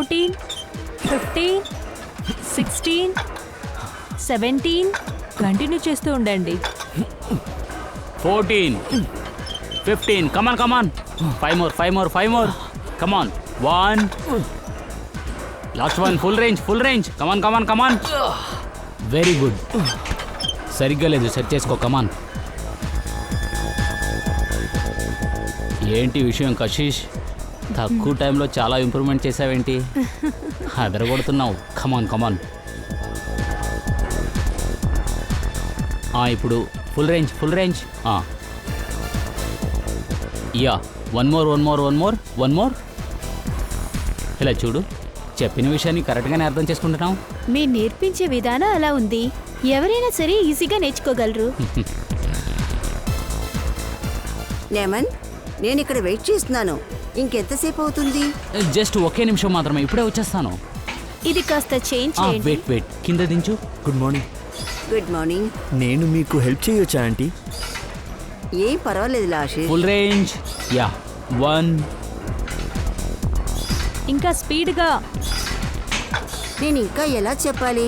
14, 15, 16, 17 continue చేస్తూ ఉండండి. 14, 15, కమాన్ కమాన్, 5 more, కమాన్, 1, last one, full range, కమాన్. Very good, సరిగ్గా లేదు, సెట్ చేసుకో, కమాన్. ఏంటి విషయం కశిష్, తక్కువ టైంలో చాలా ఇంప్రూవ్మెంట్ చేసావేంటి? అదరగొడుతున్నావు, కమాన్. ఇప్పుడు full range. Yeah, one more. ఇలా చూడు, చెప్పిన విషయాన్ని కరెక్ట్గానే అర్థం చేసుకుంటున్నావు. మీరు నేర్పించే విధానం అలా ఉంది, ఎవరైనా సరే ఈజీగా నేర్చుకోగలరు. నేమన్, నేను ఇక్కడ వెయిట్ చేస్తున్నాను. ఇంకెంతసేపు అవుతుంది? జస్ట్ ఒకే నిమిషం మాత్రమే, ఇప్పుడే వచ్చేస్తాను. ఇది కాస్త చేంజ్ చేయండి. వెయిట్, కింద దించు. Good morning. నేను మీకు హెల్ప్ చేయొచ్చా ఆంటీ? ఏం పర్వాలేదు ఆశీష్. Full range. యా, 1. ఇంకా స్పీడ్గా. నేను ఇంకా ఎలా చెప్పాలి?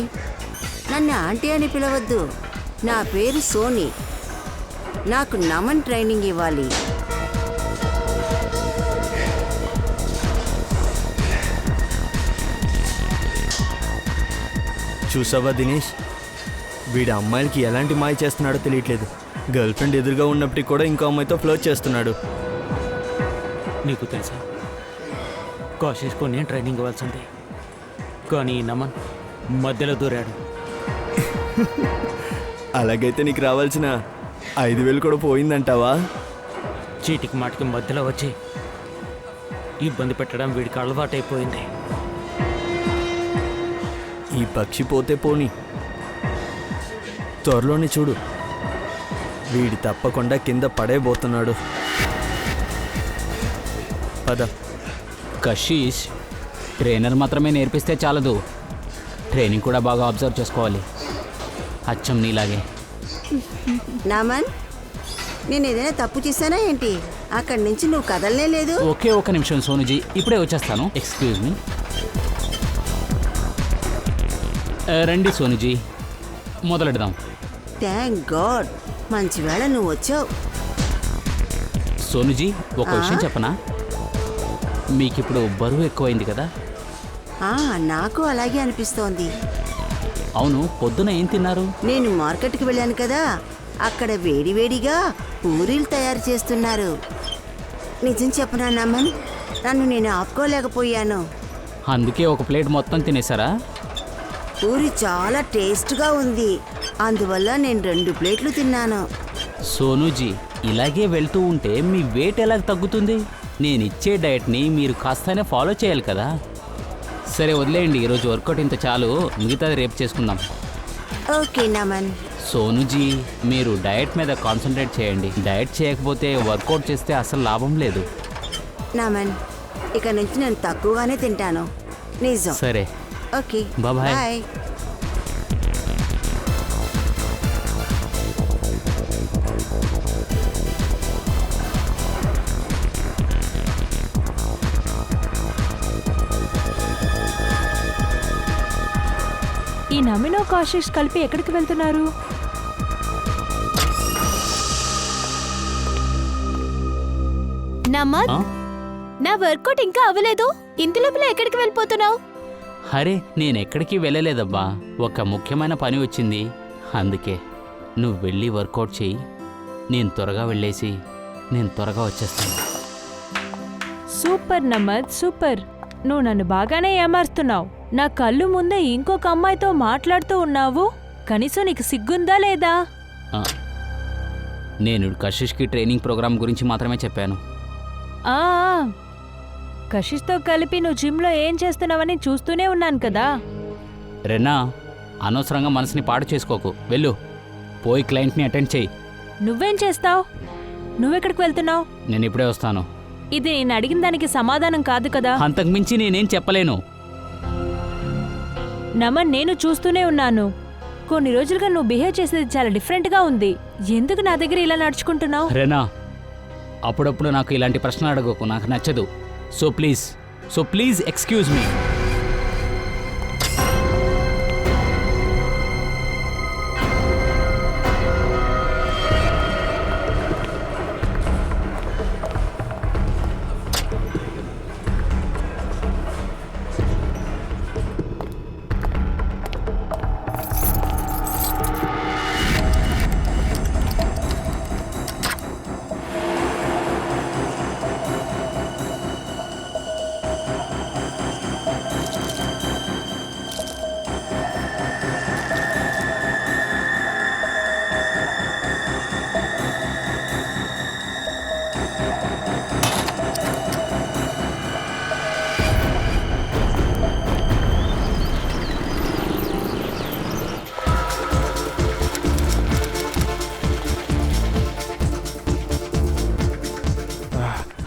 నన్ను ఆంటీ అని పిలవద్దు. నా పేరు సోని. నాకు నమన్ ట్రైనింగ్ ఇవ్వాలి. చూసావా దినేష్, వీడి అమ్మాయిలకి ఎలాంటి మాయ చేస్తున్నాడో తెలియట్లేదు. గర్ల్ ఫ్రెండ్ ఎదురుగా ఉన్నప్పటికీ కూడా ఇంకో అమ్మాయితో ఫ్లర్ట్ చేస్తున్నాడు. నీకు తెలుసా, కాశీష్కు నేను ట్రైనింగ్ ఇవ్వాల్సింది, కానీ నమన్ మధ్యలో దూరాడు. అలాగైతే నీకు రావాల్సిన 5,000 కూడా పోయిందంటావా? చీటికి మాటికి మధ్యలో వచ్చి ఇబ్బంది పెట్టడం వీడికి అలవాటైపోయింది. ఈ పక్షి పోతే పోని, త్వరలోనే చూడు, వీడి తప్పకుండా కింద పడేబోతున్నాడు. పద. కశీష్, ట్రైనర్ మాత్రమే నేర్పిస్తే చాలదు, ట్రైనింగ్ కూడా బాగా అబ్జర్వ్ చేసుకోవాలి, అచ్చం నీలాగే. నమన్, నేను ఏదైనా తప్పు చేశానా ఏంటి? అక్కడి నుంచి నువ్వు కదలనే లేదు. ఒక నిమిషం సోనుజీ, ఇప్పుడే వచ్చేస్తాను. Excuse me. రండి సోనుజీ, మొదలెడదాం. థ్యాంక్ గాడ్, మంచి వేళ నువ్వు వచ్చావు. సోనుజీ, ఒక విషయం చెప్పనా? మీకు ఇప్పుడు బరువు ఎక్కువైంది కదా? నాకు అలాగే అనిపిస్తోంది. అవును, పొద్దున ఏం తిన్నారు? నేను మార్కెట్కి వెళ్ళాను కదా, అక్కడ వేడివేడిగా పూరీలు తయారు చేస్తున్నారు. నిజం చెప్పనా నమన్, నన్ను నేను ఆపుకోలేకపోయాను. అందుకే ఒక ప్లేట్ మొత్తం తినేసారా? పూరి చాలా టేస్ట్గా ఉంది, అందువల్ల నేను 2 ప్లేట్లు తిన్నాను. సోనుజీ, ఇలాగే వెళ్తూ ఉంటే మీ వెయిట్ ఎలా తగ్గుతుంది? నేను ఇచ్చే డయట్ని మీరు కాస్తనే ఫాలో చేయాలి కదా. సరే వదిలేయండి, ఈరోజు వర్కౌట్ ఇంత చాలు, మిగతాది రేపు చేసుకుందాం. ఓకే నమన్. సోనుజీ, మీరు డయట్ మీద కాన్సన్ట్రేట్ చేయండి. డయట్ చేయకపోతే వర్కౌట్ చేస్తే అసలు లాభం లేదు. నమన్, ఇక నుంచి నేను తక్కువగానే తింటాను, నిజం. సరే, ఓకే, బాయ్. ఈ నమినో కాశిష్ కలిపి ఎక్కడికి వెళ్తున్నారు? నమన్, నా వర్కౌట్ ఇంకా అవ్వలేదు, ఇంతలోపల ఎక్కడికి వెళ్ళిపోతున్నావు? అరే, నేనెక్కడికి వెళ్ళలేదబ్బా, ఒక ముఖ్యమైన పని వచ్చింది, అందుకే. నువ్వు వెళ్ళి వర్కౌట్ చెయ్యి, నేను త్వరగా వెళ్ళేసి నేను త్వరగా వచ్చేస్తాను. సూపర్ నమద్, సూపర్. నువ్వు నన్ను బాగానే ఏమారుస్తున్నావు. నా కళ్ళు ముందే ఇంకొక అమ్మాయితో మాట్లాడుతూ ఉన్నావు, కనీసం నీకు సిగ్గుందా లేదా? నేను కశిష్కి ట్రైనింగ్ ప్రోగ్రామ్ గురించి మాత్రమే చెప్పాను. కశిష్తో కలిపి నువ్వు జిమ్లో ఏం చేస్తున్నావని చూస్తూనే ఉన్నాను కదా. రెన్నా, అనవసరంగా మనసుని పాడు చేసుకోకు, వెళ్ళు, పోయి క్లయింట్ని అటెండ్ చెయ్యి. నువ్వేం చేస్తావు? నువ్వెక్కడికి వెళ్తున్నావు? నేను ఇప్పుడే వస్తాను. ఇది నేను అడిగిన దానికి సమాధానం కాదు కదా. అంతకుమించి నేనేం చెప్పలేను. నమన్, నేను చూస్తూనే ఉన్నాను, కొన్ని రోజులుగా నువ్వు బిహేవ్ చేసేది చాలా డిఫరెంట్గా ఉంది. ఎందుకు నా దగ్గర ఇలా నడుచుకుంటున్నావు? రెనా, అప్పుడప్పుడు నాకు ఇలాంటి ప్రశ్నలు అడగకు, నాకు నచ్చదు. So please excuse me.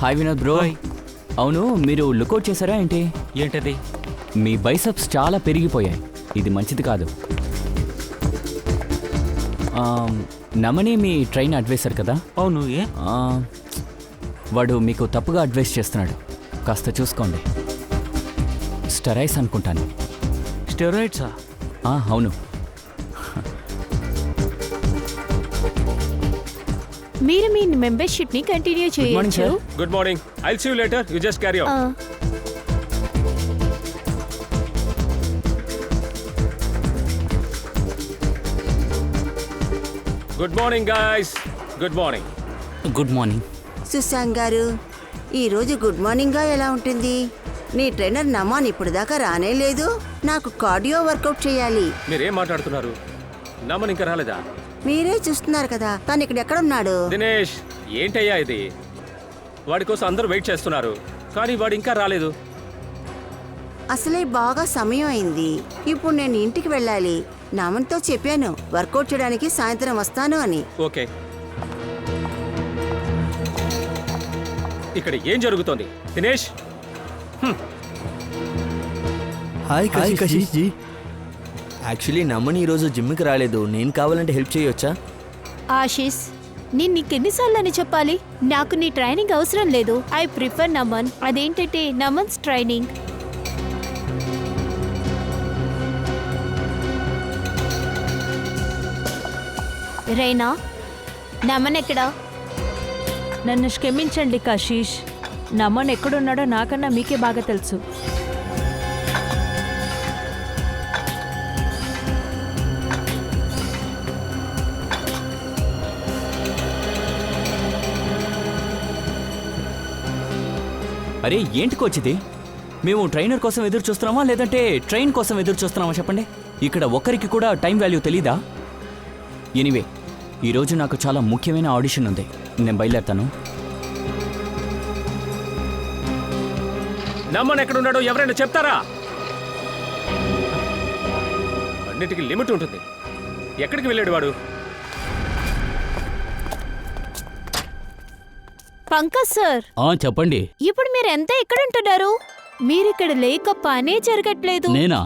Hi Vinod bro. అవును, మీరు లుకౌట్ చేశారా ఏంటి? ఏంటది? మీ బైసెప్స్ చాలా పెరిగిపోయాయి. ఇది మంచిది కాదు. నమని మీ ట్రైన్ అడ్వైసర్ కదా? అవును, ఏ? వాడు మీకు తప్పుగా అడ్వైస్ చేస్తున్నాడు. కాస్త చూసుకోండి. స్టెరాయిడ్స్ అనుకుంటాను. స్టెరాయిడ్సా? అవును. మీరు మీ మెంబర్షిప్ ని కంటిన్యూ మార్నింగ్ చేయొచ్చు. Sir. Good morning. I'll see you later. You just carry on. ఆ, Good morning, guys. Good morning. Good morning. Sushant గారు, ఈరోజు గుడ్ మార్నింగ్గా ఎలా ఉంటుంది? నీ ట్రైనర్ నమాన్ ఇప్పుడు దాకా రానే లేదు. నాకు కార్డియో వర్కౌట్ చేయాలి. మీరేం మాట్లాడుతున్నారు? నమన్ ఇంకా రాలేదా? మీరే చూస్తున్నారు కదా, తను ఇక్కడ ఎక్కడున్నాడు? దినేష్, ఏంటయ్యా ఇది? వాడి కోసం అందరూ వెయిట్ చేస్తున్నారు, కానీ వాడు ఇంకా రాలేదు. అసలే బాగా సమయం అయింది. ఇప్పుడు నేను ఇంటికి వెళ్ళాలి. నమన్తో చెప్పాను వర్కౌట్ చేయడానికి సాయంత్రం వస్తాను అని. ఓకే. ఇక్కడ ఏం జరుగుతోంది? దినేష్, హాయ్ కశిష్ జీ. యాక్చువల్లీ నమ్మని ఈరోజు జిమ్కి రాలేదు. నేను కావాలంటే హెల్ప్ చేయొచ్చా? ఆశీష్, నేను నీకెన్నిసార్లు అని చెప్పాలి? నాకు నీ ట్రైనింగ్ అవసరం లేదు. I prefer Naman. అదేంటంటే నమన్స్ ట్రైనింగ్. రైనా, నమన్ ఎక్కడా? నన్ను క్షమించండి కశీష్. నమన్ ఎక్కడున్నాడో నాకన్నా మీకే బాగా తెలుసు. అరే ఏంటి కోచ్ ఇది? మేము ట్రైనర్ కోసం ఎదురు చూస్తున్నామా లేదంటే ట్రైన్ కోసం ఎదురు చూస్తున్నామా చెప్పండి. ఇక్కడ ఒక్కరికి కూడా టైం వాల్యూ తెలీదా? ఎనీవే, ఈరోజు నాకు చాలా ముఖ్యమైన ఆడిషన్ ఉంది. నేను బయలుదేరుతాను. నమన్ ఎక్కడున్నాడో ఎవరైనా చెప్తారా? అన్నిటికీ లిమిట్ ఉంటుంది. ఎక్కడికి వెళ్ళాడు వాడు? పంకజ్ సార్, చెప్పండి. ఇప్పుడు మీరు ఎంత ఎక్కడుంటున్నారు? మీరిక్కడ లేక పనే జరగట్లేదు. నేనా?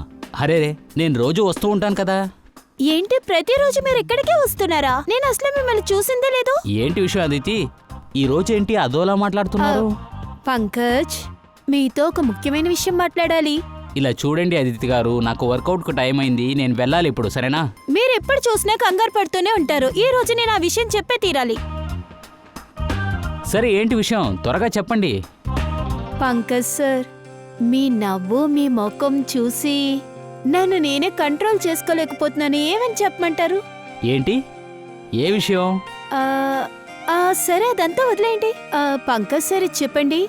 అరే నేను రోజు వస్తూ ఉంటాను కదా. ఏంటి ప్రతిరోజు మీరు ఇక్కడికే వస్తున్నారా? నేను అసలు మిమ్మల్ని చూసిందే లేదు. ఏంటి విషయం అదితి? ఈ రోజు ఏంటి అదోలా మాట్లాడుతున్నారు? పంకజ్, మీతో ఒక ముఖ్యమైన విషయం మాట్లాడాలి. ఇలా చూడండి అదితి గారు, నాకు వర్కౌట్కు టైం అయింది. నేను వెళ్ళాలి ఇప్పుడు, సరేనా? మీరు ఎప్పుడు చూసినా కంగారు పడుతూనే ఉంటారు. ఈ రోజు నేను ఆ విషయం చెప్పే తీరాలి. సరే ఏంటి విషయం? త్వరగా చెప్పండి. పంకజ్ సార్, మీ నవ్వు మీ ముఖం చూసి నన్ను నేనే కంట్రోల్ చేసుకోలేకపోతున్నాను. ఏమని చెప్పమంటారు? ఏంటి? ఏ విషయం? ఆ, సరే అదంతా వదిలేయండి. పంకజ్ సార్, ఇది చెప్పండి,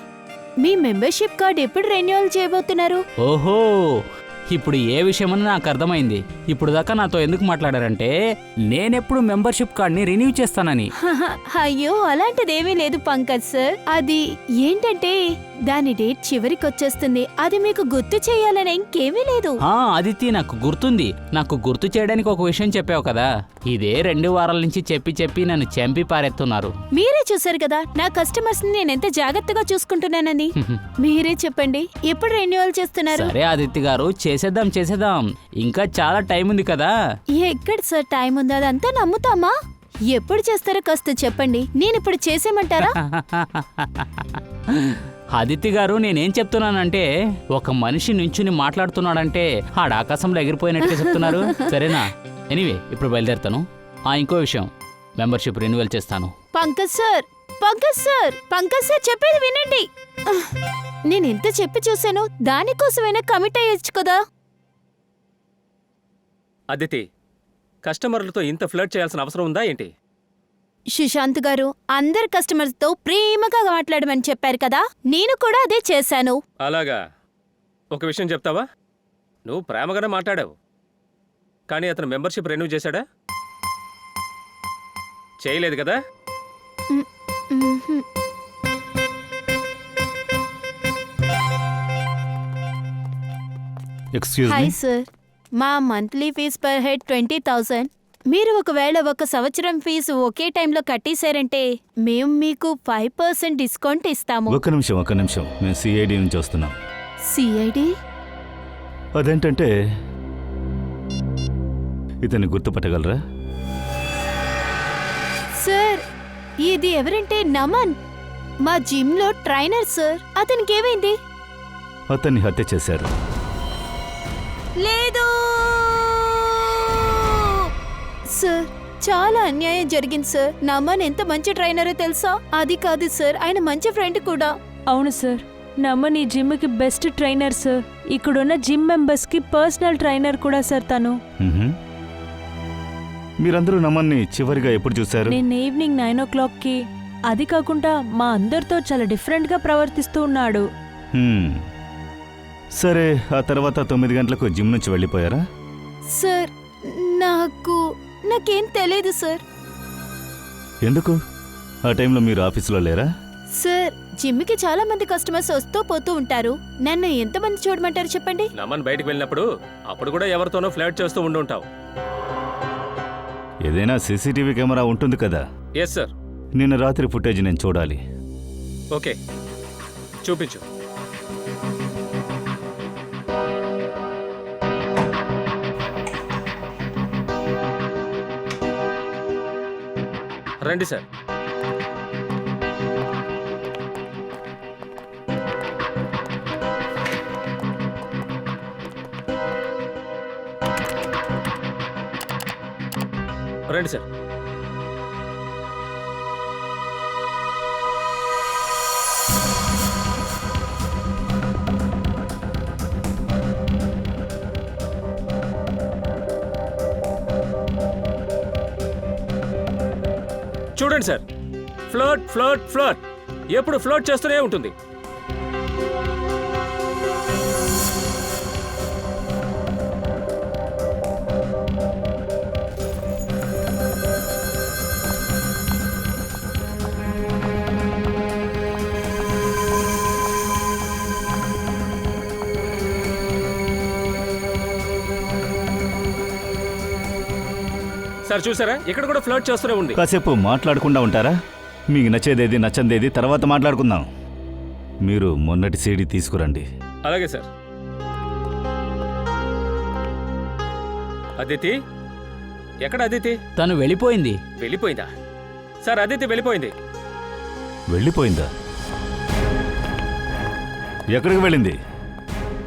మీ మెంబర్షిప్ కార్డ్ ఎప్పుడు రెన్యువల్ చేయబోతున్నారు? ఓహో, ఇప్పుడు ఏ విషయమని నాకు అర్థమైంది. ఇప్పుడు దాకా నాతో ఎందుకు మాట్లాడారంటే నేనెప్పుడు మెంబర్షిప్ కార్డ్ని రెన్యూ చేస్తానని. అయ్యో, అలాంటిదేమీ లేదు పంకజ్ సార్. అది ఏంటంటే దాని డేట్ చివరికి వచ్చేస్తుంది. అది మీకు గుర్తు చేయాలని ఇంకేమీ లేదు. అదితి, నాకు గుర్తుంది. నాకు గుర్తు చేయడానికి ఒక విషయం చెప్పావు కదా. ఇదే 2 వారాల నుంచి చెప్పి చెప్పి నన్ను చంపి పారెత్తున్నారు. మీరే చూసారు కదా నా కస్టమర్స్ ని నేను ఎంత జాగ్రత్తగా చూసుకుంటున్నానని. మీరే చెప్పండి, ఎప్పుడు రెన్యువల్ చేస్తున్నారు? సరే ఆదిత్య గారు, చేసేద్దాం. ఇంకా చాలా టైం ఉంది కదా. ఎక్కడ సార్ టైం ఉంది? అదంతా నమ్ముతామా? ఎప్పుడు చేస్తారో కాస్త చెప్పండి. నేను ఇప్పుడు చేసేయమంటారా? ఆదిత్య గారు, నేనేం చెప్తున్నానంటే ఒక మనిషి నుంచుని మాట్లాడుతున్నాడంటే ఆడ ఆకాశంలో ఎగిరిపోయినట్టుగా చెప్తున్నారు. సరేనా? ఎనీవే, ఇప్పుడు బయలుదేరుతాను. ఇంకో విషయం, మెంబర్షిప్ రెన్యువల్ చేస్తాను. పంకజ్ సార్ చెప్పేది వినండి. నేను ఎంత చెప్పి చూశాను, దానికోసమైనా కమిట్ అయ్యొచ్చు కదా. అదితి, కస్టమర్లతో ఇంత ఫ్లర్ట్ చేయాల్సిన అవసరం ఉందా ఏంటి? సుశాంత్ గారు, అందరి కస్టమర్స్ తో ప్రేమగా మాట్లాడమని చెప్పారు కదా, నేను కూడా అదే చేశాను. అలాగా? ఒక విషయం చెప్తావా? నువ్వు ప్రేమగానే మాట్లాడావు, కానీ అతను మెంబర్షిప్ రెన్యూ చేశాడా? చేయలేదు కదా? ఎక్స్క్యూజ్ హాయ్ సార్, మా మంత్లీ ఫీజ్ పర్ హెడ్ 20,000. మీరు ఒకవేళ 1 సంవత్సరం ఫీజు ఒకే టైంలో కట్టేశారంటే మేము మీకు 5% డిస్కౌంట్ ఇస్తాము. ఒక్క నిమిషం మేము సిఐడి నుంచి వస్తున్నాం. సిఐడి? అదేంటంటే ఇతన్ని గుర్తుపట్టగలరా? సార్, ఇది ఎవరంటే నమన్, మా జిమ్ లో ట్రైనర్ సార్. అతనికి ఏమైంది? అతన్ని హత్య చేశారు. లేదు సార్, చాలా అన్యాయం జరిగింది సార్. నమన్ ఎంత మంచి ట్రైనరో తెలుసా? అది కాదు సార్, ఆయన మంచి ఫ్రెండ్ కూడా. అవును సార్, నమన్ ఈ జిమ్కి బెస్ట్ ట్రైనర్ సార్. ఇక్కడున్న జిమ్ మెంబర్స్కి పర్సనల్ ట్రైనర్ కూడా సార్ తను. మీరందరూ నమన్ని చివరిగా ఎప్పుడు చూశారు? నేను ఈవినింగ్ 9 o'clockకి. అది కాకుండా మా అందరితో చాలా డిఫరెంట్గా ప్రవర్తిస్తూ ఉన్నాడు. సరే, ఆ తర్వాత 9 గంటలకు జిమ్ నుంచి వెళ్ళిపోయారా? సార్, నాకేం తెలియదు సార్. ఎందుకు? ఆ టైంలో మీరు ఆఫీసులో లేరా? సార్, జిమ్కి చాలా మంది కస్టమర్స్ వస్తూ పోతూ ఉంటారు. నన్ను ఎంతమంది చూడమంటారు చెప్పండి? నమన్ బయటికి వెళ్ళినప్పుడు అప్పుడు కూడా ఎవరితోనో ఫ్లర్ట్ చేస్తూ ఉండుంటావు. ఏదైనా సీసీటీవీ కెమెరా ఉంటుంది కదా? Yes sir. నిన్న రాత్రి ఫుటేజ్ నేను చూడాలి. ఓకే, చూపించు. రండి సార్. రండి సార్. చూడండి సార్, ఫ్లర్ట్ ఫ్లర్ట్ ఫ్లర్ట్, ఎప్పుడు ఫ్లర్ట్ చేస్తూనే ఉంటుంది. సార్ చూసారా, ఇక్కడ కూడా ఫ్లర్ట్ చేస్తూనే ఉంది. కాసేపు మాట్లాడకుండా ఉంటారా? మీకు నచ్చేదేది నచ్చందేది తర్వాత మాట్లాడుకుందాం. మీరు మొన్నటి సీడీ తీసుకురండి. అలాగే సార్. అదితి ఎక్కడ? అదితి తను వెళ్ళిపోయింది. వెళ్ళిపోయిందా? సార్, అదితి వెళ్ళిపోయింది. వెళ్ళిపోయిందా? ఎక్కడికి వెళ్ళింది?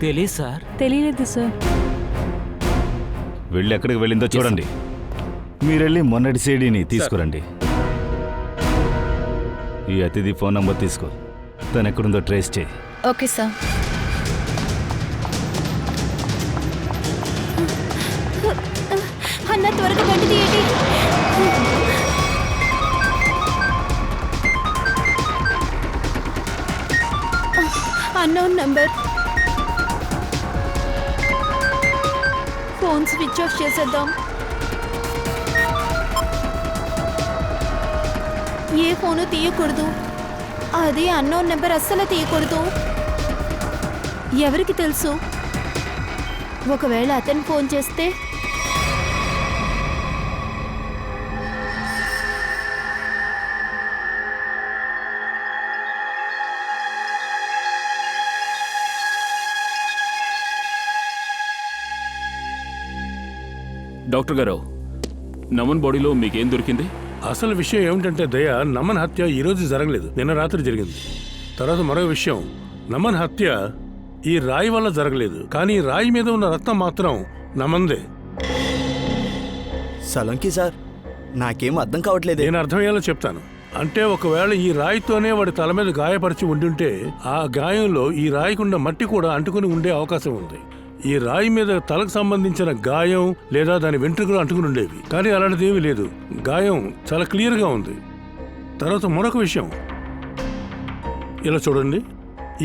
తెలీదు సార్. తెలియలేదు సార్. వెళ్ళి ఎక్కడికి వెళ్ళిందో చూడండి. మీరెళ్ళి మొన్నటి సీడీని తీసుకురండి. ఈ అతిథి ఫోన్ నంబర్ తీసుకో. తను ఎక్కడుందో ట్రేస్ చేయి. Okay sir. అన్న, త్వరగా బండి తీయండి. Unknown number. Phone switch of చేసేద్దాం. ఏ ఫోను తీయకూడదు. అది అన్నోన్ నెంబర్, అస్సలు తీయకూడదు. ఎవరికి తెలుసు? ఒకవేళ అతను ఫోన్ చేస్తే? డాక్టర్ గారు, నమన్ బాడీలో మీకేం దొరికింది? అసలు విషయం ఏమిటంటే దయ, నమన్ హత్య ఈరోజు జరగలేదు, నిన్న రాత్రి జరిగింది. తర్వాత మరో విషయం, నమన్ హత్య ఈ రాయి వల్ల జరగలేదు, కానీ రాయి మీద ఉన్న రక్తం మాత్రం నమందే. సలంకి సార్, నాకేం అర్థం కావట్లేదు. నేను అర్థమయ్యేలా చెప్తాను. అంటే ఒకవేళ ఈ రాయితోనే వాడి తల మీద గాయపరిచి ఉండుంటే ఆ గాయంలో ఈ రాయికున్న మట్టి కూడా అంటుకుని ఉండే అవకాశం ఉంది. ఈ రాయి మీద తలకు సంబంధించిన గాయం లేదా దాని వెంట్రుకలు అంటుకుని ఉండేవి, కానీ అలాంటిది ఏమీ లేదు. గాయం చాలా క్లియర్గా ఉంది. తర్వాత మరొక విషయం, ఇలా చూడండి,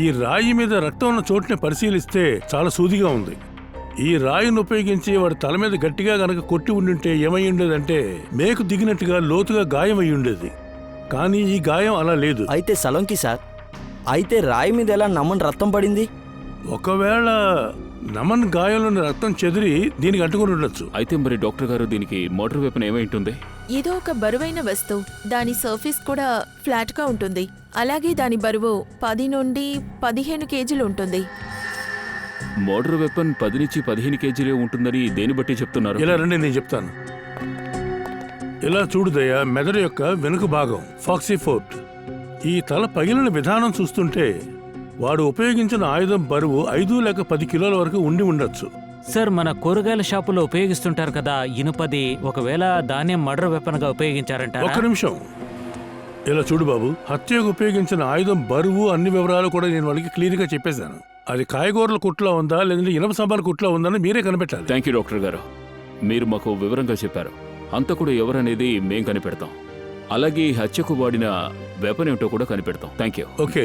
ఈ రాయి మీద రక్తం ఉన్న చోటుని పరిశీలిస్తే చాలా సూదిగా ఉంది. ఈ రాయిని ఉపయోగించి వాడి తల మీద గట్టిగా గనక కొట్టి ఉండుంటే ఏమై ఉండేదంటే మేకు దిగినట్టుగా లోతుగా గాయం అయి ఉండేది. కానీ ఈ గాయం అలా లేదు. అయితే సలంకి సార్, అయితే రాయి మీద ఎలా నమన్ రక్తం పడింది? ఒకవేళ నమన్ గాయంలోని రక్తం చెదిరి దీనికి అంటుకుని ఉండొచ్చు. అయితే మరి డాక్టర్ గారు దీనికి మోటార్ వెపన్ ఏమై ఉంటుంది? ఏదో ఒక బరువైన వస్తువు, దాని సర్ఫేస్ కూడా ఫ్లాట్ గా ఉంటుంది. అలాగే దాని బరువు 10 నుండి 15 కేజీలు ఉంటుంది. మోటార్ వెపన్ 10 నుంచి 15 కేజీలే ఉంటుందని దేని బట్టి చెప్తున్నారు? ఇలా రండి, నేను చెప్తాను. ఇలా చూడుదయ్యా, మెదడు యొక్క వెనుక భాగం ఫాక్సీ ఫోర్ట్. ఈ తల పగిలిన విధానం చూస్తుంటే వాడు ఉపయోగించిన ఆయుధం బరువు 5 లేక 10 కిలోల వరకు ఉండి ఉండొచ్చు. సార్, మన కూరగాయల షాపులో ఉపయోగిస్తుంటారు కదా ఇనుపది, ఒకవేళ దాన్నే మర్డర్ వెపన్ గా ఉపయోగించారంట. ఒక్క నిమిషం, ఇలా చూడు బాబు, హత్యకు ఉపయోగించిన ఆయుధం బరువు అన్ని వివరాలు కూడా నేను వాళ్ళకి క్లియర్గా చెప్పేశాను. అది కాయగూరల కుట్లో ఉందా లేదంటే ఇనప సాంబార్ కుట్లో ఉందని మీరే కనిపెట్టాలి. థ్యాంక్ యూ డాక్టర్ గారు, మీరు మాకు వివరంగా చెప్పారు. హంతకుడు ఎవరనేది మేం కనిపెడతాం. అలాగే ఈ హత్యకు వాడిన వెపన్ ఏమిటో కూడా కనిపెడతాం. Thank you. ఓకే.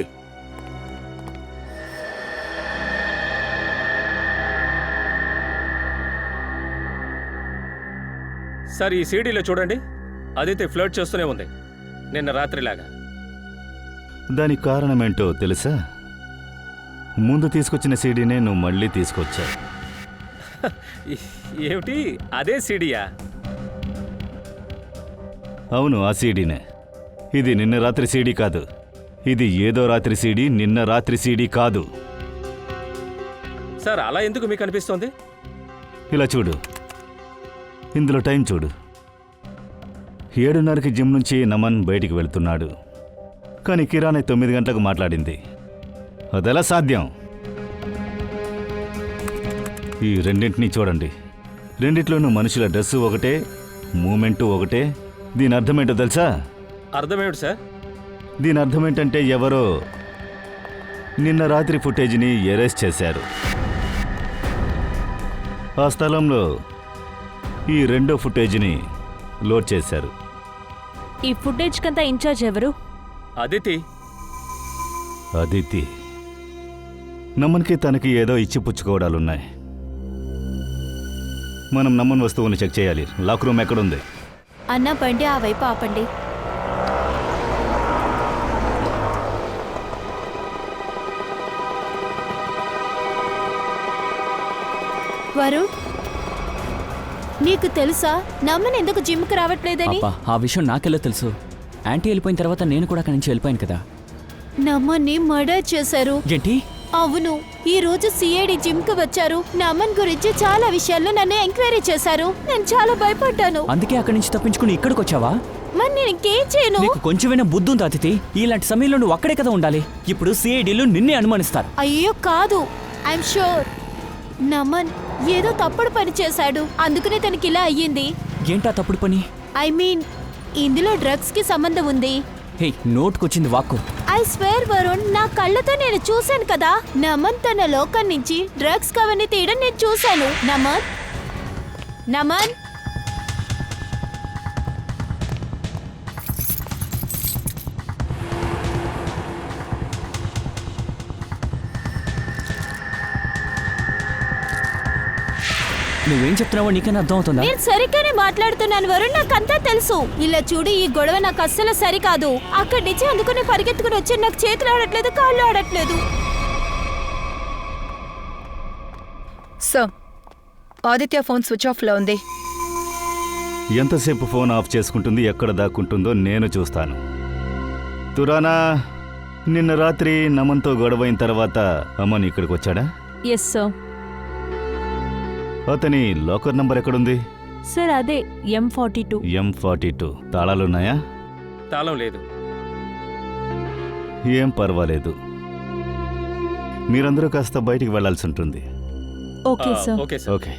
సార్, ఈ సీడీలో చూడండి, అదితి ఫ్లర్ట్ చేస్తూనే ఉంది నిన్న రాత్రిలాగా. దానికి కారణమేంటో తెలుసా? ముందు తీసుకొచ్చిన సీడీనే నువ్వు మళ్ళీ తీసుకొచ్చావు. ఏమిటి, అదే సీడీయా? అవును, ఆ సీడీనే. ఇది నిన్న రాత్రి సీడీ కాదు. ఇది ఏదో రాత్రి సీడీ, నిన్న రాత్రి సీడీ కాదు. సార్, అలా ఎందుకు మీకు అనిపిస్తోంది? ఇలా చూడు, ఇందులో టైం చూడు. 7:30కి జిమ్ నుంచి నమన్ బయటికి వెళ్తున్నాడు, కానీ కిరాణా 9 గంటలకు మాట్లాడింది. అదెలా సాధ్యం? ఈ రెండింటినీ చూడండి, రెండిట్లోనూ మనుషుల డ్రెస్సు ఒకటే, మూమెంటు ఒకటే. దీని అర్థమేంటో తెలుసా? అర్థమేమిటి సార్? దీని అర్థమేంటంటే ఎవరో నిన్న రాత్రి ఫుటేజ్ని ఎరేస్ చేశారు. ఆ స్థలంలో ఈ రెండో ఫుటేజ్ని లోడ్ చేశారు. ఈ ఫుటేజ్ కంతా ఇన్ఛార్జ్ ఎవరు? అదితి. అదితి. నమన్కి తనకి ఏదో ఇచ్చి పుచ్చుకోవడాలున్నాయి. మనం నమన్ వస్తువుని చెక్ చేయాలి. లాక్ రూమ్ ఎక్కడుంది? అన్న, బండి ఆ వైపు ఆపండి. వరుణ్, నీకు తెలుసా నమ్మని ఎందుకు జిమ్కి రావట్లేదని? ఆ విషయం నాకెలా తెలుసు? యాంటీ వెళ్ళిపోయిన తర్వాత నేను కూడా అక్కడి నుంచి వెళ్ళిపోయాను కదా. నమ్మని మర్డర్ చేశారు. ఏంటి? అవును, ఈ రోజు సిఐడి జిమ్ కి వచ్చారు. నమన్ గురించి చాలా విషయాల్లో నన్ను ఎంక్వైరీ చేశారు. నేను చాలా భయపడ్డాను. అందుకే అక్కడి నుంచి తప్పించుకుని ఇక్కడికి వచ్చావా? మరి నేను ఇంకేం చేయను? నీకు కొంచెమైనా బుద్ధి ఉందా అతిథి? ఇలాంటి సమయంలో నువ్వు అక్కడే కదా ఉండాలి. ఇప్పుడు సిఐడిలు నిన్నే అనుమానిస్తారు. అయ్యో కాదు, ఐఎమ్ షూర్ నమన్ ఏదో తప్పుడు పని చేశాడు, అందుకనే తనకి ఇలా అయ్యింది. ఏంటా తప్పుడు పని? ఐ మీన్, ఇందులో డ్రగ్స్ కి సంబంధం ఉంది. హే, నోట్కొచ్చింది వాక్కు. ఐ స్వేర్ వరుణ్, నా కళ్ళతో నేను చూశాను కదా. నమన్ తన లోకం నుంచి డ్రగ్స్ కవర్ని తీయడం నేను చూశాను. నమన్, నమన్, నువ్వేం చెప్తున్నావో నీకైనా అర్థం అవుతుందా? నేను సరిగ్గానే మాట్లాడుతున్నాను వరుణ్, నాకంతా తెలుసు. ఇలా చూడు, ఈ గొడవ నాకు అస్సలు సరికాదు. అక్కడి నుంచి అందుకుని పరిగెత్తుకుని వచ్చి నాకు చేతులు ఆడట్లేదు, కాళ్ళు ఆడట్లేదు. Sir, Aditya phone switch off లో ఉంది. ఎంతసేపు ఫోన్ ఆఫ్ చేసుకుంటుంది, ఎక్కడ దాక్కుంటుందో నేను చూస్తాను. తురానా, నిన్న రాత్రి నమన్తో గొడవైన తర్వాత అమ్మని ఇక్కడికి వచ్చాడా? Yes sir. అతని లాకర్ నంబర్ ఎక్కడుంది? సార్, అదే M42. M42. తాళాలున్నాయా? తాళం లేదు. ఏం పర్వాలేదు, మీరందరూ కాస్త బయటికి వెళ్లాల్సి ఉంటుంది. Okay sir. Okay sir. Okay.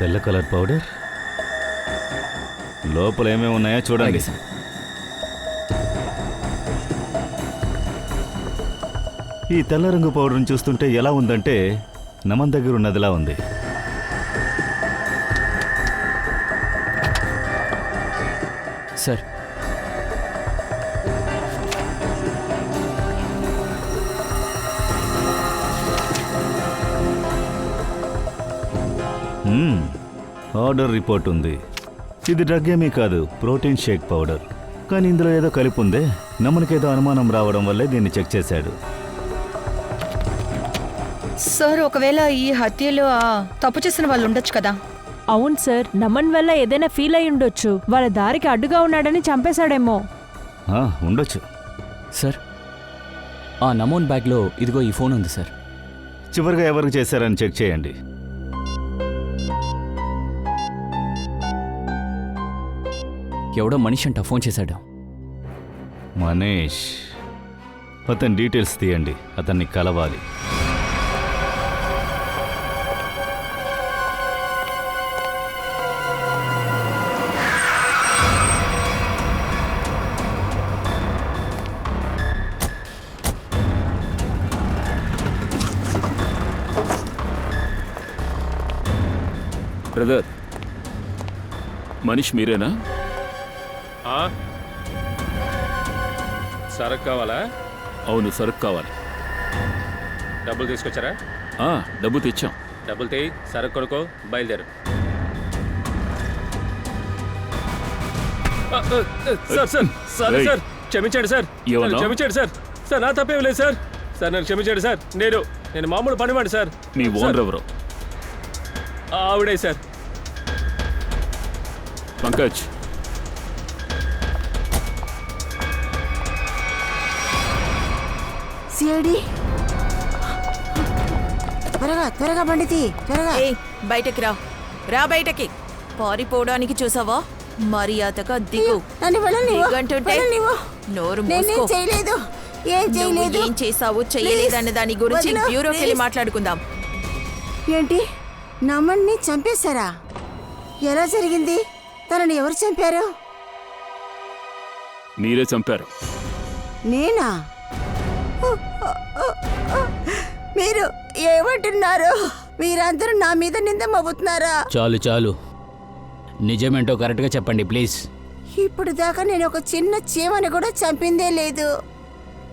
తెల్ల కలర్ పౌడర్, లోపల ఏమేమి ఉన్నాయో చూడండి. ఈ తెల్ల రంగు పౌడర్ని చూస్తుంటే ఎలా ఉందంటే నమన్ దగ్గర ఉన్నదిలా ఉంది. సార్, ఆర్డర్ రిపోర్ట్ ఉంది. ఇది డ్రగ్ ఏమీ కాదు, ప్రోటీన్ షేక్ పౌడర్. కానీ ఇందులో ఏదో కలిపి ఉందే. నమ్మనికేదో అనుమానం రావడం వల్లే దీన్ని చెక్ చేశాడు. సార్, ఒకవేళ ఈ హత్యలో తప్పు చేసిన వాళ్ళు ఉండొచ్చు కదా? అవును సార్, నమన్ వల్ల ఏదైనా ఫీల్ అయి ఉండొచ్చు. వాళ్ళ దారికి అడ్డుగా ఉన్నాడని చంపేశాడేమో. ఉండొచ్చు. సార్, ఆ నమోన్ బ్యాగ్లో ఇదిగో ఈ ఫోన్ ఉంది సార్. చివరిగా ఎవరికి చేశారని చెక్ చేయండి. ఎవడో మనిషి అంట ఫోన్ చేశాడు. మనీష్. అతని డీటెయిల్స్ తీయండి, అతన్ని కలవాలి. బ్రదర్, మనీష్ మీరేనా? సరుకు కావాలా? అవును, సరుకు కావాలి. డబ్బులు తీసుకొచ్చారా? డబ్బు తెచ్చాం. డబ్బులు తీ, సరుకు కొనుక్కో, బయలుదేరు. సార్ సార్ సార్ సార్ క్షమించండి సార్, క్షమించండి సార్. సార్ నా తప్పేం లేదు సార్. సార్ నన్ను క్షమించండి సార్. నేను మామూలు పనివాడి సార్. మీ ఓనర్ ఎవరు? ఆవిడే సార్. పంకజ్, సిఐడి త్వరగా త్వరగా బండితి, త్వరగా. బయటకి రా బయటకి. పారిపోవడానికి చూసావా? మర్యాదగా దిగు. దిగంటుంటే నోరు మూసుకో. చేయలేదు, ఏం చేయలేదు. ఏం చేసావు చేయలేదన్న దాని గురించి బ్యూరోకి వెళ్ళి మాట్లాడుకుందాం. ఏంటి, నమన్ని చంపేశారా? ఎలా జరిగింది? తనని ఎవరు చంపారు? మీరే చంపారు. నేనా? మీరు ఏమంటున్నారు? మీరందరూ నా మీద నింద మోపుతున్నారా? చాలు చాలు, నిజమేంటో కరెక్ట్గా చెప్పండి ప్లీజ్. ఇప్పుడు దాకా నేను ఒక చిన్న చీమని కూడా చంపిందే లేదు.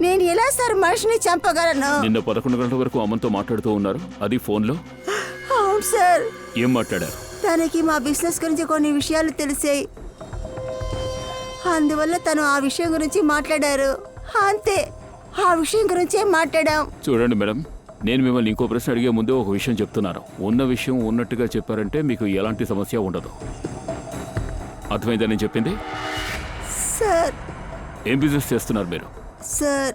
నేను ఎలా సార్ మనిషిని చంపగలను? నిన్న 11 గంటల వరకు అమ్మతో మాట్లాడుతూ ఉన్నారు, అది ఫోన్లో. అవును సార్. ఏం మాట్లాడారు? తనకి మా బిజినెస్ గురించి కొన్ని విషయాలు తెలిసాయి, అందువల్ల తను ఆ విషయం గురించి మాట్లాడారు. అంతే, ఆ విషయం గురించే మాట్లాడాం. చూడండి మేడం, నేను మిమ్మల్ని ఇంకో ప్రశ్న అడిగే ముందే ఒక విషయం చెప్తున్నాను. ఉన్న విషయం ఉన్నట్టుగా చెప్పారంటే మీకు ఎలాంటి సమస్య ఉండదు. అర్థమైందా నేను చెప్పింది? సార్, ఏం బిజినెస్ చేస్తున్నారు మీరు? సార్,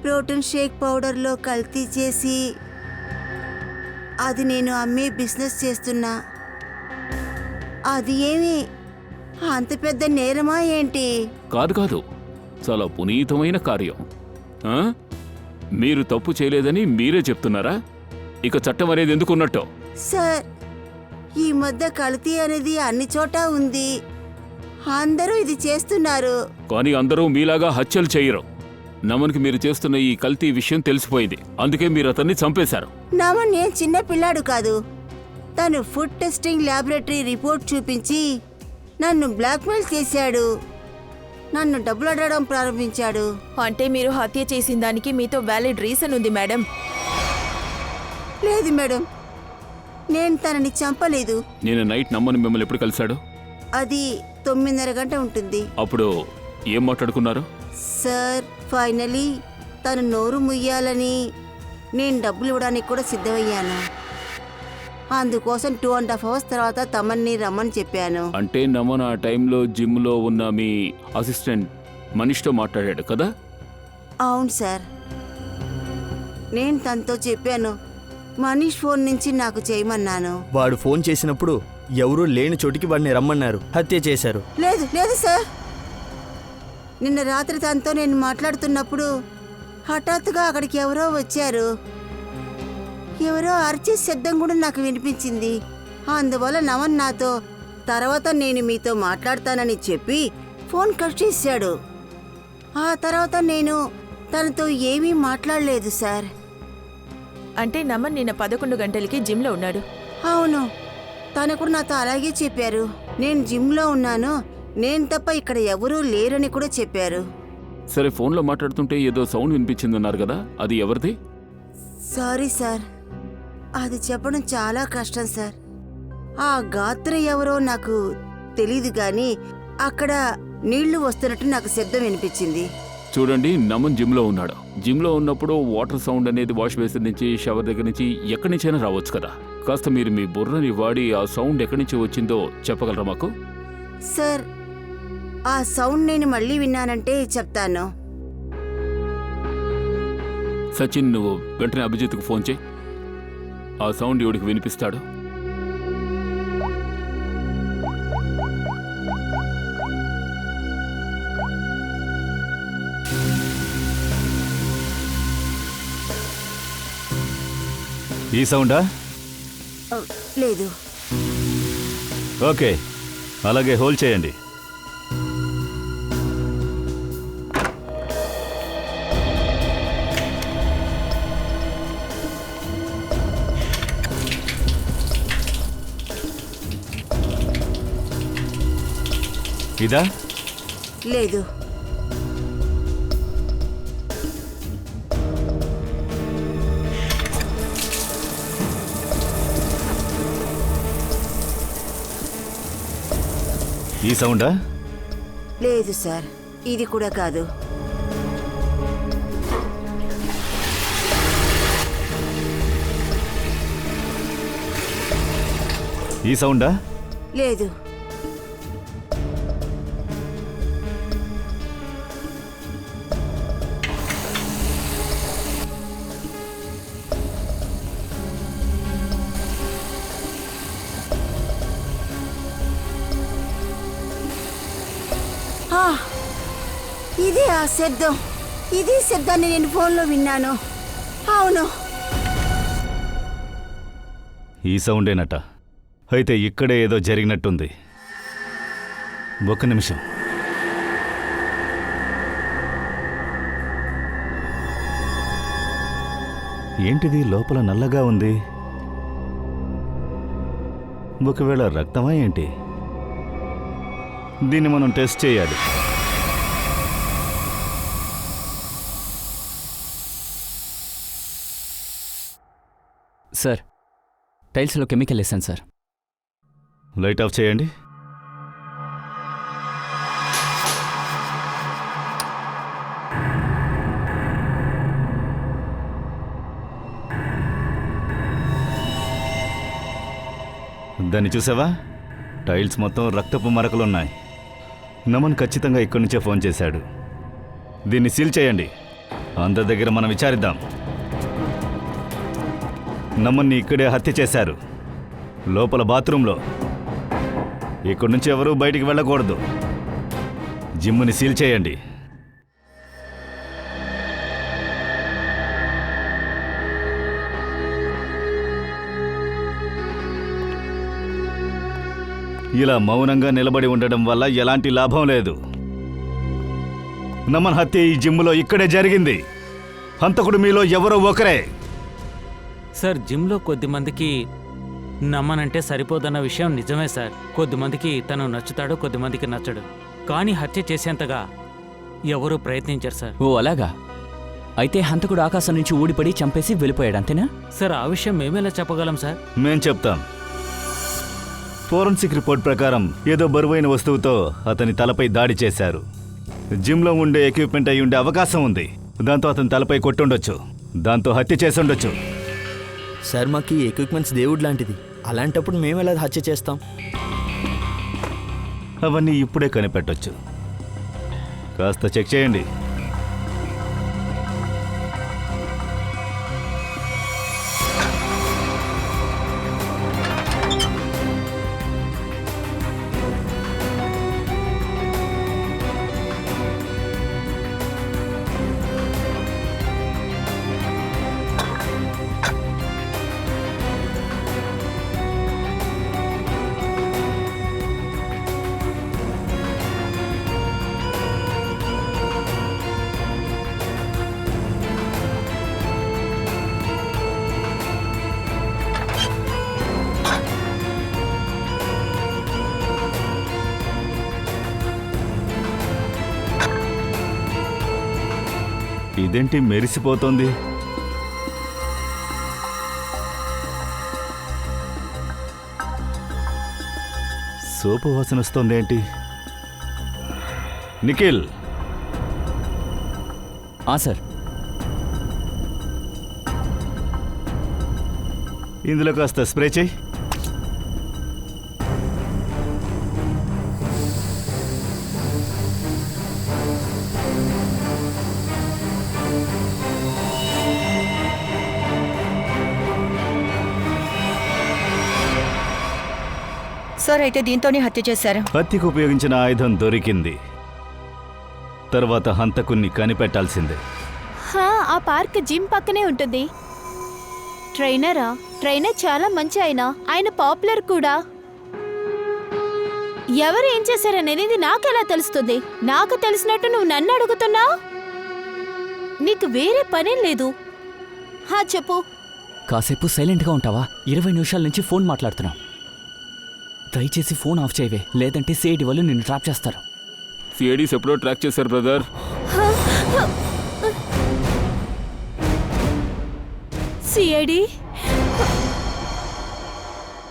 ప్రోటీన్ షేక్ పౌడర్లో కల్తీ చేసి అది నేను అమ్మే బిజినెస్ చేస్తున్నా. అది ఏమి అంత పెద్ద నేరమా ఏంటి? కాదు కాదు, చాలా పునీతమైన కార్యం. మీరు తప్పు చేయలేదని మీరే చెప్తున్నారా? ఇక చట్టం అనేది ఎందుకున్నట్టు? సార్, ఈ మధ్య కల్తీ అనేది అన్ని చోట ఉంది, అందరూ ఇది చేస్తున్నారు. కానీ అందరూ మీలాగా హత్యలు చేయరు. నమన్కి మీరు చేస్తున్న ఈ కల్తీ విషయం తెలిసిపోయింది, అందుకే మీరు అతన్ని చంపేశారు. నమన్ ఏం చిన్న పిల్లాడు కాదు. తను ఫుడ్ టెస్టింగ్ ల్యాబొరేటరీ రిపోర్ట్ చూపించి నన్ను బ్లాక్మెయిల్ చేశాడు. నన్ను డబ్బులు అడగడం ప్రారంభించాడు. అంటే మీరు హత్య చేసిన దానికి మీతో వ్యాలిడ్ రీజన్ ఉంది మేడం? లేదు మేడం, నేను తనని చంపలేదు. నేను నైట్ నమ్మని మిమ్మల్ని ఎప్పుడు కలిశాడు? అది 9:30 గంట ఉంటుంది. అప్పుడు ఏం మాట్లాడుకున్నారు? సార్, ఫైనలీ తను నోరు ముయ్యాలని నేను డబ్బులు ఇవ్వడానికి కూడా సిద్ధమయ్యాను. అందుకోసం 2.5 hours తర్వాత తమన్ని రమ్మని చెప్పాను. అంటే నమన్ ఆ టైంలో జిమ్లో ఉన్న మీ అసిస్టెంట్ మనీష్తో మాట్లాడాడు కదా? అవును సార్, నేను తనతో చెప్పాను, మనీష్ ఫోన్ నుంచి నాకు చేయమన్నాను. వాడు ఫోన్ చేసినప్పుడు ఎవరూ లేని చోటికి వాడిని రమ్మన్నారు, హత్య చేశారు. లేదు లేదు సార్, నిన్న రాత్రి తనతో నేను మాట్లాడుతున్నప్పుడు హఠాత్తుగా అక్కడికి ఎవరో వచ్చారు. ఎవరో అరిచే శబ్దం కూడా నాకు వినిపించింది. అందువల్ల నమన్ నాతో తర్వాత నేను మీతో మాట్లాడతానని చెప్పి ఫోన్ కట్ చేశాడు. ఆ తర్వాత నేను తనతో ఏమీ మాట్లాడలేదు సార్. అంటే నమన్ నిన్న 11 గంటలకి జిమ్లో ఉన్నాడు? అవును, తను కూడా నాతో అలాగే చెప్పారు. నేను జిమ్లో ఉన్నాను, నేను తప్ప ఇక్కడ ఎవరూ లేరని కూడా చెప్పారు. సరే, ఫోన్లో మాట్లాడుతుంటే ఏదో సౌండ్ వినిపించిందన్నారు కదా, అది ఎవరిది? సారీ సార్, అది చెప్పడం చాలా కష్టం సార్. ఆ గాత్ర ఎవరో నాకు తెలీదు గాని అక్కడ నీళ్లు వస్తున్నట్టు నాకు శబ్దం వినిపించింది. చూడండి, నమన్ జిమ్లో ఉన్నాడు. జిమ్లో ఉన్నప్పుడు వాటర్ సౌండ్ అనేది వాష్ బేసిన్ నుంచి, షవర్ దగ్గర నుంచి ఎక్కడి నుంచైనా రావచ్చు కదా. కాస్త మీరు మీ బుర్రని వాడి ఆ సౌండ్ ఎక్కడి నుంచి వచ్చిందో చెప్పగలరా మాకు? సార్, ఆ సౌండ్ నేను మళ్ళీ విన్నానంటే చెప్తాను. సచిన్, నువ్వు వెంటనే అభిజిత్కు ఫోన్ చేయి. ఆ సౌండ్ ఇవిడికి వినిపిస్తాడు. ఈ సౌండా? లేదు. ఓకే, అలాగే హోల్డ్ చేయండి. ఇదా? లేదు. ఈ సౌండా? లేదు సార్, ఇది కూడా కాదు. ఈ సౌండా? లేదు. ఇదే ఆ శబ్దం. ఇదే శబ్దాన్ని నేను ఫోన్లో విన్నాను. అవును, ఈ సౌండేనట. అయితే ఇక్కడే ఏదో జరిగినట్టుంది. ఒక్క నిమిషం. ఏంటిది లోపల నల్లగా ఉంది? ఒకవేళ రక్తమా ఏంటి? దీన్ని మనం టెస్ట్ చేయాలి. సార్, టైల్స్లో కెమికల్ వేసాను సార్. లైట్ ఆఫ్ చేయండి. దాన్ని చూసావా? టైల్స్ మొత్తం రక్తపు మరకలున్నాయి. నమన్ ఖచ్చితంగా ఇక్కడి నుంచే ఫోన్ చేశాడు. దీన్ని సీల్ చేయండి. అందరి దగ్గర మనం విచారిద్దాం. నమన్ని ఇక్కడే హత్య చేశారు, లోపల బాత్రూంలో. ఇక్కడి నుంచి ఎవరూ బయటికి వెళ్ళకూడదు. జిమ్ముని సీల్ చేయండి. ఇలా మౌనంగా నిలబడి ఉండడం వల్ల ఎలాంటి లాభం లేదు. నమన్ హత్య ఈ జిమ్ములో ఇక్కడే జరిగింది. హంతకుడు మీలో ఎవరో ఒకరే. సార్, జిమ్లో కొద్దిమందికి నమ్మనంటే సరిపోదన్న విషయం నిజమే సార్. కొద్దిమందికి తను నచ్చుతాడు, కొద్దిమందికి నచ్చడు. కానీ హత్య చేసేంతగా ఎవరూ ప్రయత్నించారు సార్. ఓ అలాగా? అయితే హంతకుడు ఆకాశం నుంచి ఊడిపడి చంపేసి వెళ్ళిపోయాడు, అంతేనా? సార్, ఆ విషయం మేమేలా చెప్పగలం సార్? మేం చెప్తాం. ఫోరెన్సిక్ రిపోర్ట్ ప్రకారం ఏదో బరువైన వస్తువుతో అతని తలపై దాడి చేశారు. జిమ్లో ఉండే ఎక్విప్మెంట్ అయి ఉండే అవకాశం ఉంది. దాంతో అతని తలపై కొట్టుండొచ్చు. దాంతో హత్య చేసి ఉండొచ్చు. సార్, మాకు ఈ ఎక్విప్మెంట్స్ దేవుడు లాంటిది. అలాంటప్పుడు మేము ఎలా హత్య చేస్తాం? అవన్నీ ఇప్పుడే కనిపెట్టొచ్చు. కాస్త చెక్ చేయండి. ఇదేంటి మెరిసిపోతోంది? సోపు వాసన వస్తుందేంటి? నిఖిల్, సార్. ఇందులో కాస్త స్ప్రే చేయి. సార్ అయితే దీంతోనే హత్య చేశారు. హత్యకు ఉపయోగించిన ఆయుధం దొరికింది. తర్వాత హంతకుణ్ణి కనిపెట్టాల్సిందే. ఆ పార్క్ జిమ్ పక్కనే ఉంటుంది. ట్రైనర్ చాలా మంచి ఆయన పాపులర్ కూడా. ఎవరు ఏం చేశారనేది నాకెలా తెలుస్తుంది? నాకు తెలిసినట్టు నువ్వు నన్ను అడుగుతున్నావు? నీకు వేరే పనేం లేదు. చెప్పు. కాసేపు సైలెంట్గా ఉంటావా? 20 నిమిషాల నుంచి ఫోన్ మాట్లాడుతున్నాం. దయచేసి ఫోన్ ఆఫ్ చేయవే, లేదంటే సిఐడి వాళ్ళు నిన్ను ట్రాప్ చేస్తారు. సిఐడీస్ ఎప్పుడో ట్రాక్ చేశారు బ్రదర్. సిఐడి?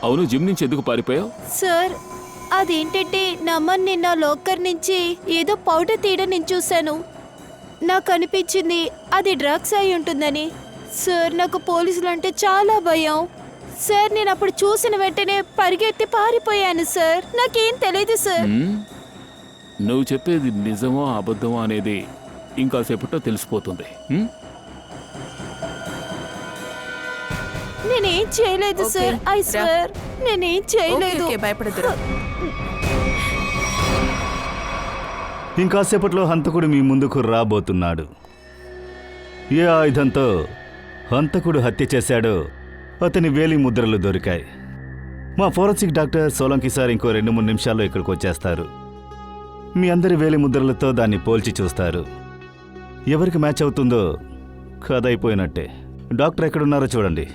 అవును, జిమ్ నుంచి ఎందుకు పారిపోయావు? సార్, అదేంటంటే నమన్ నిన్న లాకర్ నుంచి ఏదో పౌడర్ తీయడం నేను చూశాను. నాకు అనిపించింది అది డ్రగ్స్ అయి ఉంటుందని. సార్, నాకు పోలీసులు అంటే చాలా భయం. సార్, నేను అప్పుడు చూసిన వెంటనే పరిగెత్తి పారిపోయాను సార్. నాకేం తెలియదు సార్. నువ్వు చెప్పేది నిజమో అబద్ధమో అనేది ఇంకాసేపట్లో తెలిసిపోతుంది. నేనేం చేయలేదు సార్. ఐ స్వేర్ నేనేం చేయలేదు. భయపడదురా. ఇంకాసేపట్లో హంతకుడు మీ ముందుకు రాబోతున్నాడు. ఏ ఆయుధంతో హంతకుడు హత్య చేశాడో అతని వేలి ముద్రలు దొరికాయి. మా ఫోరెన్సిక్ డాక్టర్ సోలంకి సార్ ఇంకో 2-3 నిమిషాల్లో ఇక్కడికి వచ్చేస్తారు. మీ అందరి వేలి ముద్రలతో దాన్ని పోల్చి చూస్తారు. ఎవరికి మ్యాచ్ అవుతుందో కథ అయిపోయినట్టే. డాక్టర్ ఎక్కడున్నారో చూడండి.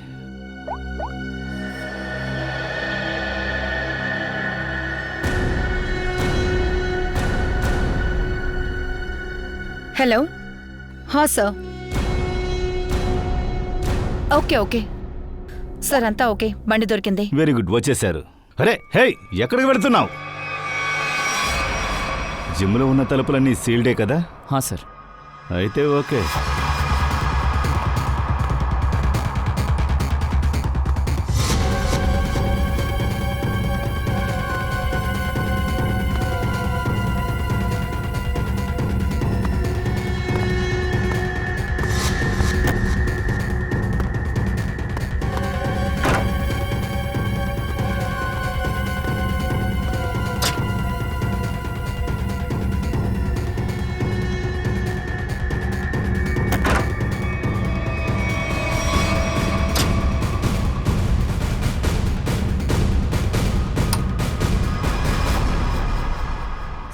హలో. సార్. ఓకే సార్, అంతా ఓకే. బండి దొరికింది. వెరీ గుడ్, వచ్చేశారు. అరే హే, ఎక్కడికి వెళుతున్నావు? జిమ్లో ఉన్న తలుపులన్నీ సీల్డే కదా? సార్. అయితే ఓకే.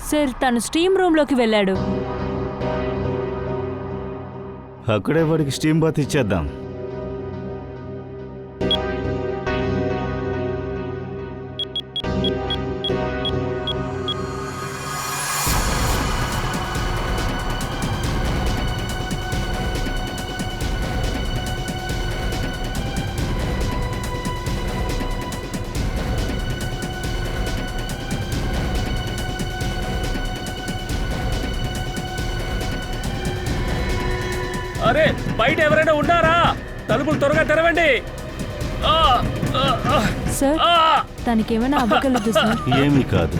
సార్, తను స్టీమ్ రూమ్లోకి వెళ్ళాడు. అక్కడే వాడికి స్టీమ్ బాత్ ఇచ్చేద్దాం. అరే, బయట ఎవరైనా ఉన్నారా? తలుపులు త్వరగా తెరవండి. సార్, తనకేమైనా అవ్వగలదు సార్? ఏమీ కాదు.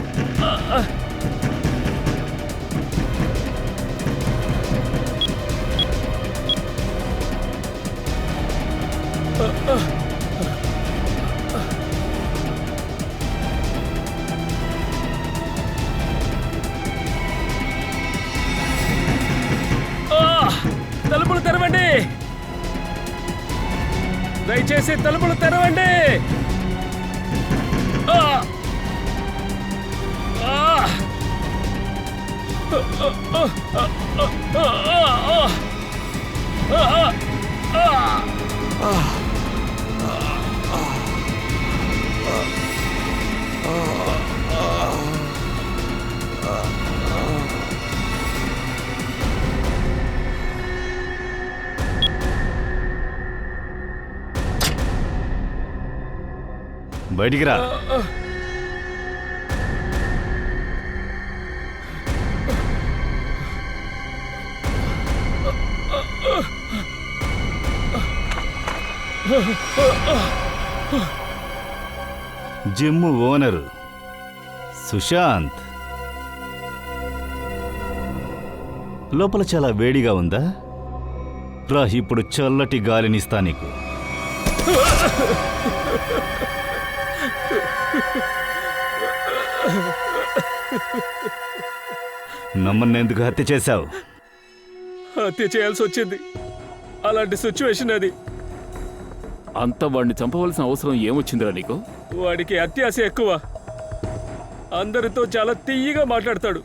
తలుపులు తెరవండి, దయచేసి తలుపులు తెరవండి. బయటికి రా. Gym owner Sushant. లోపల చాలా వేడిగా ఉందా? రా, ఇప్పుడు చల్లటి గాలినిస్తా నీకు. నమ్మన్నేందుకు హత్య చేశావు? హత్య చేయాల్సి వచ్చింది. అలాంటి సిచ్యువేషన్ అది. అంత వాడిని చంపవలసిన అవసరం ఏమొచ్చిందిరా నీకు? వాడికి అత్యాశ ఎక్కువ. అందరితో చాలా తీయగా మాట్లాడతాడు,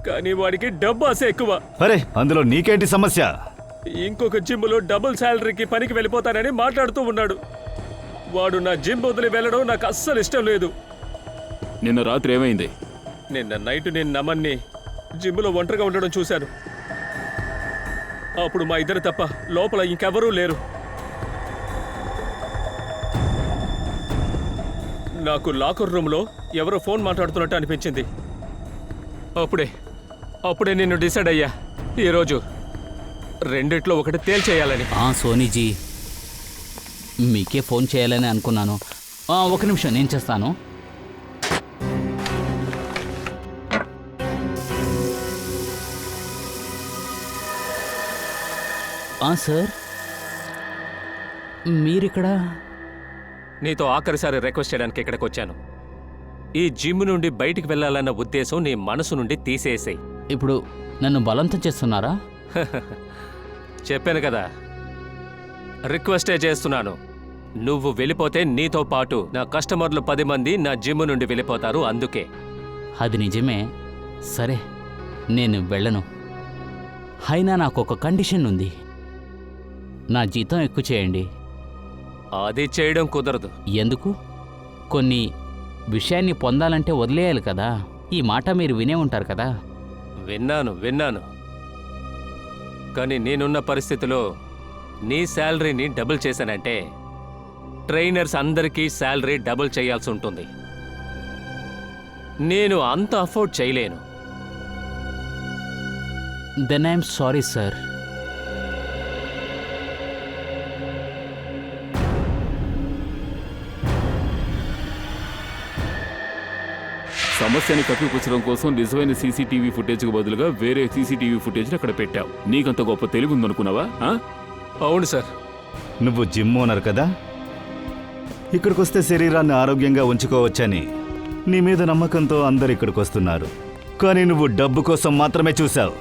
కానీ వాడికి డబ్బు ఆశ ఎక్కువ. అరే, అందులో నీకేంటి సమస్య? ఇంకొక జిమ్లో డబుల్ శాలరీకి పనికి వెళ్ళిపోతానని మాట్లాడుతూ ఉన్నాడు. వాడు నా జిమ్ వదిలి వెళ్ళడం నాకు అస్సలు ఇష్టం లేదు. నిన్న రాత్రి ఏమైంది? నిన్న నైట్ నేను నమన్ని జిమ్లో ఒంటరిగా ఉండడం చూశాను. అప్పుడు మా ఇద్దరు తప్ప లోపల ఇంకెవరూ లేరు. నాకు లాకర్ రూమ్లో ఎవరో ఫోన్ మాట్లాడుతున్నట్టు అనిపించింది. అప్పుడే నేను డిసైడ్ అయ్యా, ఈరోజు రెండిట్లో ఒకటి తేల్చేయాలని. సోనీజీ, మీకే ఫోన్ చేయాలని అనుకున్నాను. ఒక నిమిషం, నేను చేస్తాను. సార్, మీరిక్కడ? నీతో ఆఖరిసారి రిక్వెస్ట్ చేయడానికి ఇక్కడికి వచ్చాను. ఈ జిమ్ నుండి బయటికి వెళ్ళాలన్న ఉద్దేశం నీ మనసు నుండి తీసేసేయ్. ఇప్పుడు నన్ను బలవంతం చేస్తున్నారా? చెప్పాను కదా, రిక్వెస్టే చేస్తున్నాను. నువ్వు వెళ్ళిపోతే నీతో పాటు నా కస్టమర్లు 10 మంది నా జిమ్ నుండి వెళ్ళిపోతారు. అందుకే. అది నిజమే. సరే, నేను వెళ్ళను. అయినా నాకు ఒక కండిషన్ ఉంది. నా జీతం ఎక్కువ చేయండి. అది చేయడం కుదరదు. ఎందుకు? కొన్ని విషయాన్ని పొందాలంటే వదిలేయాలి కదా. ఈ మాట మీరు వినే ఉంటారు కదా. విన్నాను. కానీ నేనున్న పరిస్థితిలో నీ శాలరీని డబుల్ చేశానంటే ట్రైనర్స్ అందరికీ శాలరీ డబుల్ చేయాల్సి ఉంటుంది. నేను అంత అఫోర్డ్ చేయలేను. Then I'm sorry sir. సమస్యని కప్పిపుచ్చడం కోసం నిజమైన సీసీటీవీ ఫుటేజ్కి బదులుగా వేరే సీసీటీవీ ఫుటేజ్ని అక్కడ పెట్టావు. నీకంత గొప్ప తెలివి ఉందనుకున్నావా? అవును సార్. నువ్వు జిమ్ ఓనర్ కదా. ఇక్కడికొస్తే శరీరాన్ని ఆరోగ్యంగా ఉంచుకోవచ్చని నీ మీద నమ్మకంతో అందరు ఇక్కడికి వస్తున్నారు. కానీ నువ్వు డబ్బు కోసం మాత్రమే చూశావు.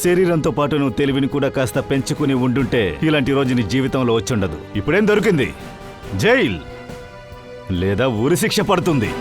శరీరంతో పాటు నువ్వు తెలివిని కూడా కాస్త పెంచుకుని ఉండుంటే ఇలాంటి రోజు నీ జీవితంలో వచ్చుండదు. ఇప్పుడేం దొరికింది? జైల్ లేదా ఊరి శిక్ష పడుతుంది.